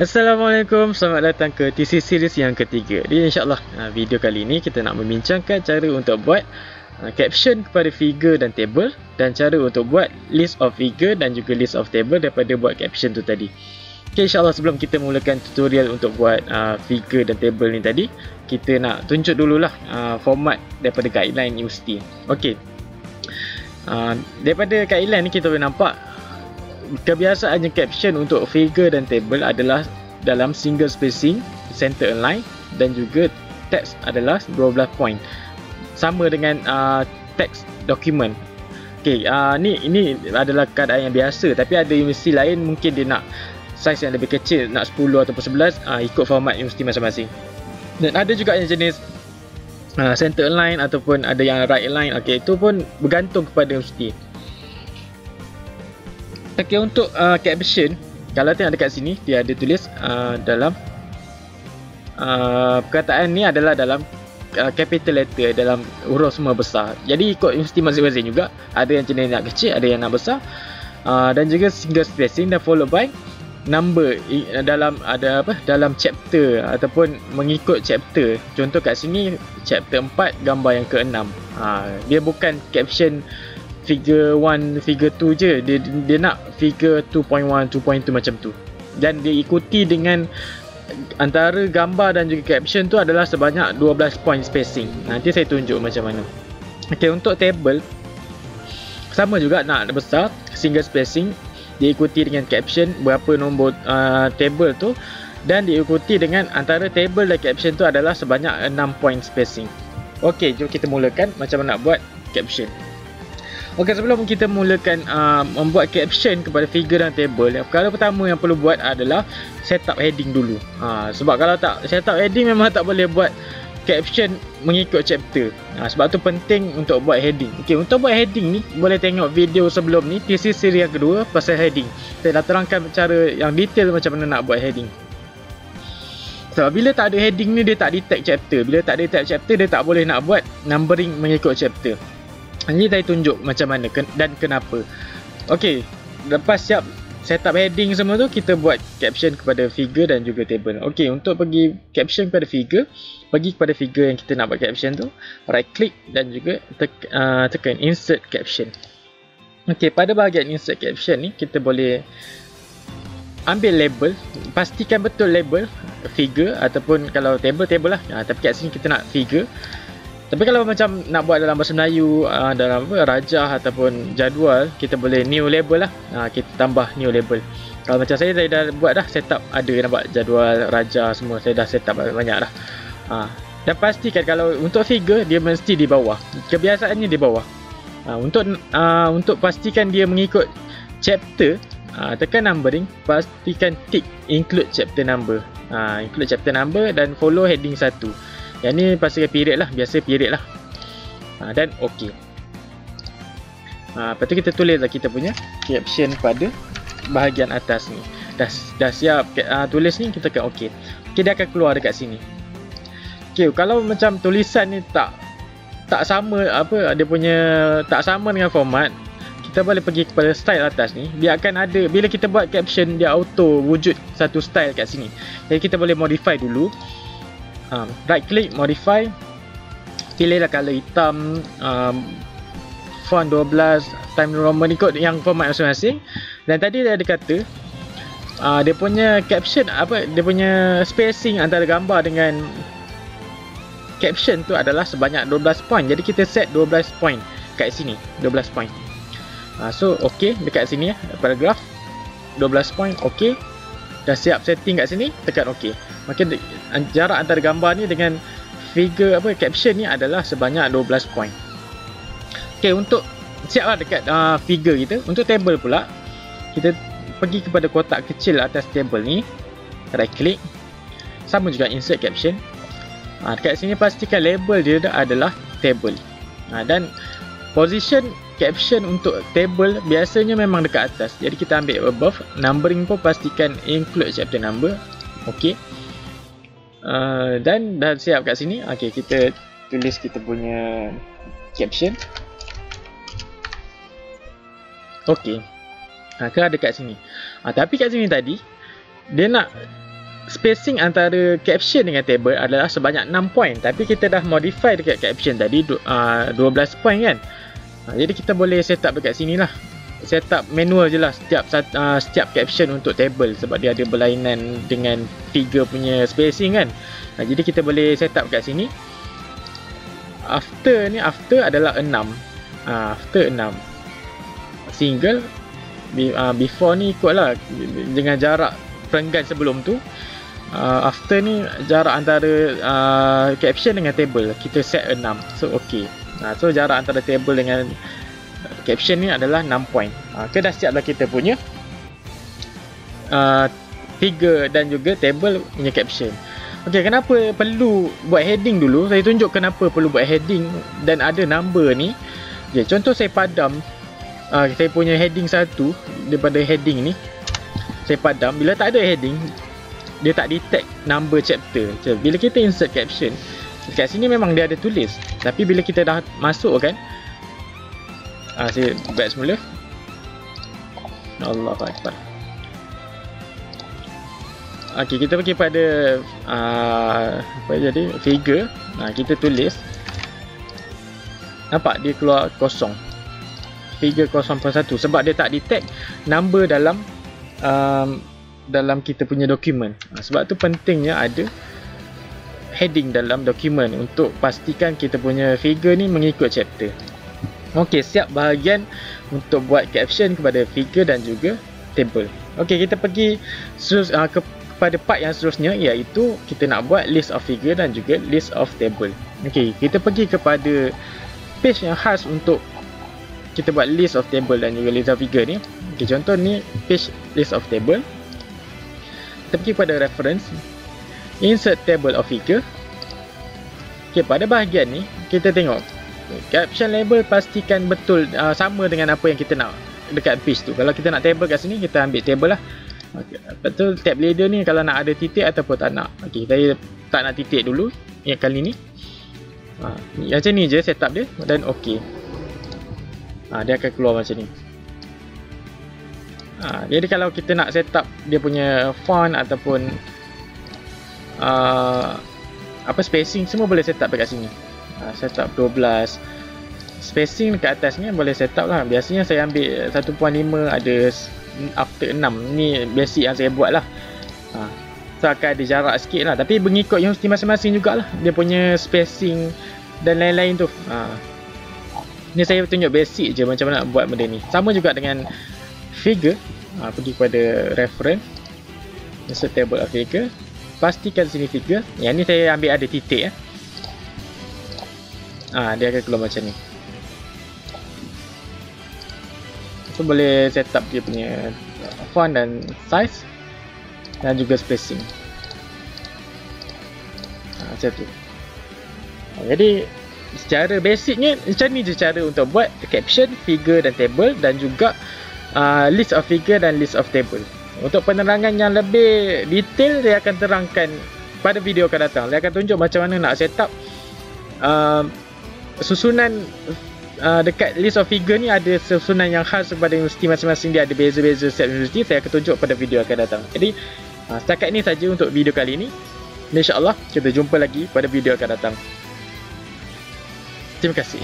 Assalamualaikum, selamat datang ke TC Series yang ketiga. Jadi insyaAllah video kali ini kita nak membincangkan cara untuk buat caption kepada figure dan table, dan cara untuk buat list of figure dan juga list of table daripada buat caption tu tadi. Okay, insyaAllah sebelum kita mulakan tutorial untuk buat figure dan table ni tadi, kita nak tunjuk dululah format daripada guideline universiti. Okay, daripada guideline ni kita boleh nampak kebiasaannya caption untuk figure dan table adalah dalam single spacing, center align, dan juga text adalah 12 point. Sama dengan text dokumen. Okey, ini adalah keadaan yang biasa, tapi ada universiti lain mungkin dia nak saiz yang lebih kecil, nak 10 ataupun 11, ikut format universiti masing-masing. Dan ada juga yang jenis center align ataupun ada yang right align. Okey, itu pun bergantung kepada universiti. Okay, untuk caption, kalau tengok dekat sini dia ada tulis dalam perkataan ni adalah dalam capital letter, dalam huruf semua besar. Jadi ikut universiti masing-masing juga, ada yang jenis nak kecil, ada yang nak besar, dan juga single spacing dan followed by number dalam chapter ataupun mengikut chapter. Contoh kat sini chapter 4 gambar yang ke-6. Dia bukan caption figure 1, figure 2 je, dia nak figure 2.1, 2.2 macam tu. Dan dia ikuti dengan antara gambar dan juga caption tu adalah sebanyak 12 point spacing. Nanti saya tunjuk macam mana. Okey, untuk table sama juga, nak besar, single spacing, diikuti dengan caption berapa nombor table tu, dan diikuti dengan antara table dan caption tu adalah sebanyak 6 point spacing. Okey, jom kita mulakan macam mana nak buat caption. Okey, sebelum kita mulakan membuat caption kepada figure dan table, perkara pertama yang perlu buat adalah setup heading dulu. Sebab kalau tak setup heading memang tak boleh buat caption mengikut chapter. Sebab tu penting untuk buat heading. Okey, untuk buat heading ni boleh tengok video sebelum ni, TC siri yang kedua pasal heading. Saya dah terangkan cara yang detail macam mana nak buat heading. Sebab bila tak ada heading ni dia tak detect chapter. Bila tak detect chapter dia tak boleh nak buat numbering mengikut chapter. Ini saya tunjuk macam mana dan kenapa. Okey, lepas siap setup heading semua tu, kita buat caption kepada figure dan juga table. Okey, untuk pergi caption kepada figure, pergi kepada figure yang kita nak buat caption tu, right click dan juga tekan insert caption. Okey, pada bahagian insert caption ni kita boleh ambil label, pastikan betul label figure, ataupun kalau table lah. Tapi kat sini kita nak figure. Tapi kalau macam nak buat dalam bahasa Melayu, dalam rajah ataupun jadual, kita boleh new label lah. Kita tambah new label. Kalau macam saya dah buat dah, setup ada nampak jadual, rajah semua. Saya dah setup banyak dah. Dan pastikan kalau untuk figure, dia mesti di bawah. Kebiasaannya di bawah. Untuk pastikan dia mengikut chapter, tekan numbering, pastikan tick include chapter number. Include chapter number dan follow heading 1. Yang ni pastikan period lah, biasa period lah. Dan ok. Lepas tu kita tulis lah kita punya caption pada bahagian atas ni. Dah siap tulis ni, kita tekan ok. Ok, dia akan keluar dekat sini. Ok, kalau macam tulisan ni tak sama, dia punya tak sama dengan format, kita boleh pergi kepada style atas ni. Dia akan ada, bila kita buat caption, dia auto wujud satu style kat sini. Jadi kita boleh modify dulu. Right click, modify, pilihlah color hitam, font 12, time Roman, ikut yang format masing-masing. Dan tadi dia ada kata dia punya caption, dia punya spacing antara gambar dengan caption tu adalah sebanyak 12 point. Jadi kita set 12 point kat sini, 12 point. So ok, dekat sini paragraph 12 point, ok. Dah siap setting kat sini, tekan ok. Maka jarak antara gambar ni dengan figure caption ni adalah sebanyak 12 point. Okey, untuk siaplah dekat figure kita. Untuk table pula, kita pergi kepada kotak kecil atas table ni, right click, sama juga insert caption. Dekat sini pastikan label dia adalah table. Dan position caption untuk table biasanya memang dekat atas. Jadi kita ambil above, numbering pun pastikan include chapter number. Okey. Dan dah siap kat sini. Okey, kita tulis kita punya caption. Okey. Ke ada kat sini. Tapi kat sini tadi dia nak spacing antara caption dengan table adalah sebanyak 6 point, tapi kita dah modify dekat caption tadi 12 point kan. Jadi kita boleh set up dekat sini lah, set up manual je lah setiap caption untuk table, sebab dia ada berlainan dengan figure punya spacing kan. Jadi kita boleh set up kat sini. After adalah 6. After 6 single, before ni ikutlah dengan jarak perenggan sebelum tu. After ni jarak antara caption dengan table kita set 6. So okay. So jarak antara table dengan caption ni adalah 6 point. Kita dah siap dah kita punya figure dan juga table punya caption. Okay, kenapa perlu buat heading dulu? Saya tunjuk kenapa perlu buat heading dan ada number ni. Okay, contoh saya padam saya punya heading satu daripada heading ni. Saya padam, bila tak ada heading dia tak detect number chapter. So, bila kita insert caption kat sini memang dia ada tulis, tapi bila kita dah masuk kan, saya back semula. Allahu Akbar. Okey, kita pergi pada apa jadi figure. Kita tulis, nampak dia keluar kosong, figure 0.1, sebab dia tak detect number dalam kita punya dokumen. Sebab tu pentingnya ada heading dalam dokumen untuk pastikan kita punya figure ni mengikut chapter. Okey, siap bahagian untuk buat caption kepada figure dan juga table. Okey, kita pergi kepada part yang seterusnya, iaitu kita nak buat list of figure dan juga list of table. Okey, kita pergi kepada page yang khas untuk kita buat list of table dan juga list of figure ni. Okey, contoh ni page list of table. Kita pergi pada reference, insert table of figure. Okey, pada bahagian ni kita tengok caption label, pastikan betul sama dengan apa yang kita nak dekat page tu. Kalau kita nak table kat sini, kita ambil table lah. Okay, betul, tab leader ni kalau nak ada titik ataupun tak nak. Okey, saya tak nak titik dulu yang kali ni. Macam ni je setup dia dan okey. Dia akan keluar macam ni. Jadi kalau kita nak setup dia punya font ataupun spacing, semua boleh setup dekat sini. Setup 12. Spacing dekat atas ni boleh setup lah. Biasanya saya ambil 1.5, ada after 6. Ni basic yang saya buat lah. So akan ada jarak sikit lah, tapi mengikut universiti masing-masing jugalah dia punya spacing dan lain-lain tu. Ni saya tunjuk basic je macam mana nak buat benda ni. Sama juga dengan figure. Pergi pada reference, insert table of figure, pastikan sini figure. Yang ni saya ambil ada titik. Dia akan keluar macam ni. So boleh set up dia punya font dan size dan juga spacing. Macam tu. Jadi secara basicnya macam ni je cara untuk buat caption, figure dan table, dan juga list of figure dan list of table. Untuk penerangan yang lebih detail, saya akan terangkan pada video akan datang. Saya akan tunjuk macam mana nak set up susunan dekat list of figure ni. Ada susunan yang khas kepada universiti masing-masing, dia ada beza-beza setiap universiti. Saya akan tunjuk pada video akan datang. Jadi setakat ini saja untuk video kali ini. InsyaAllah kita jumpa lagi pada video akan datang. Terima kasih.